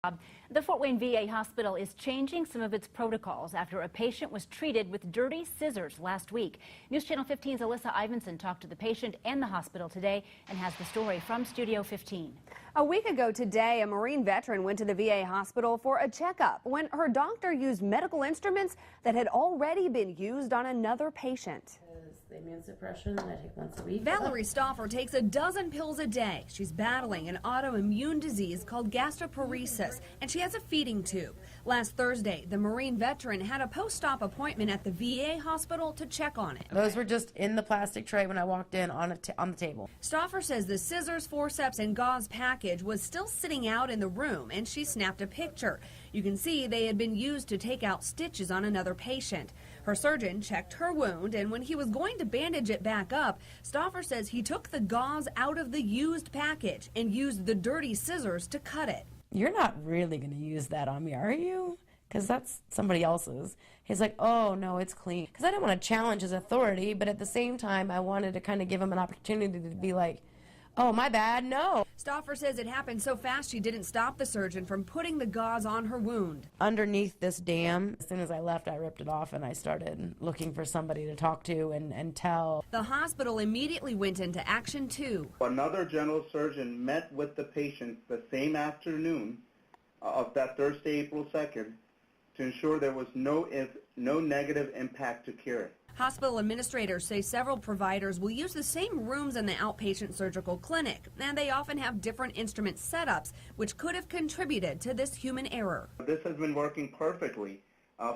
The Fort Wayne VA hospital is changing some of its protocols after a patient was treated with dirty scissors last week. News Channel 15's Alyssa Ivinson talked to the patient and the hospital today and has the story from Studio 15. A week ago today, a Marine veteran went to the VA hospital for a checkup when her doctor used medical instruments that had already been used on another patient. The immune suppression that I take once a week. Valerie Stauffer takes a dozen pills a day. She's battling an autoimmune disease called gastroparesis, and she has a feeding tube. Last Thursday, the Marine veteran had a post-op appointment at the VA hospital to check on it. Those were just in the plastic tray when I walked in on the table. Stauffer says the scissors, forceps, and gauze package was still sitting out in the room, and she snapped a picture. You can see they had been used to take out stitches on another patient. Her surgeon checked her wound, and when he was going to bandage it back up, Stauffer says he took the gauze out of the used package and used the dirty scissors to cut it. You're not really going to use that on me, are you? Because that's somebody else's. He's like, oh, no, it's clean. Because I didn't want to challenge his authority, but at the same time, I wanted to kind of give him an opportunity to be like, oh, my bad, no. Stauffer says it happened so fast she didn't stop the surgeon from putting the gauze on her wound. Underneath this dam, as soon as I left, I ripped it off and I started looking for somebody to talk to and tell. The hospital immediately went into action, too. Another general surgeon met with the patient the same afternoon of that Thursday, April 2nd, to ensure there was no negative impact to care. Hospital administrators say several providers will use the same rooms in the outpatient surgical clinic, and they often have different instrument setups, which could have contributed to this human error. This has been working perfectly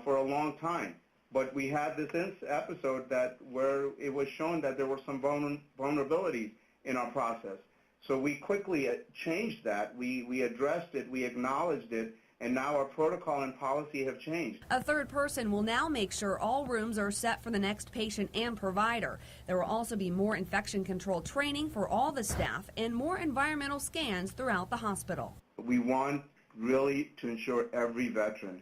for a long time, but we had this episode where it was shown that there were some vulnerabilities in our process. So we quickly changed that. We addressed it, we acknowledged it, and now our protocol and policy have changed. A third person will now make sure all rooms are set for the next patient and provider. There will also be more infection control training for all the staff and more environmental scans throughout the hospital. We want really to ensure every veteran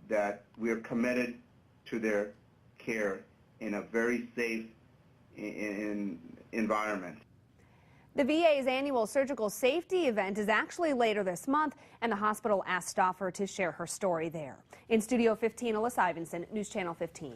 that we are committed to their care in a very safe environment. The VA's annual surgical safety event is actually later this month, and the hospital asked Stauffer to share her story there. In Studio 15, Alyssa Ivinson, News Channel 15.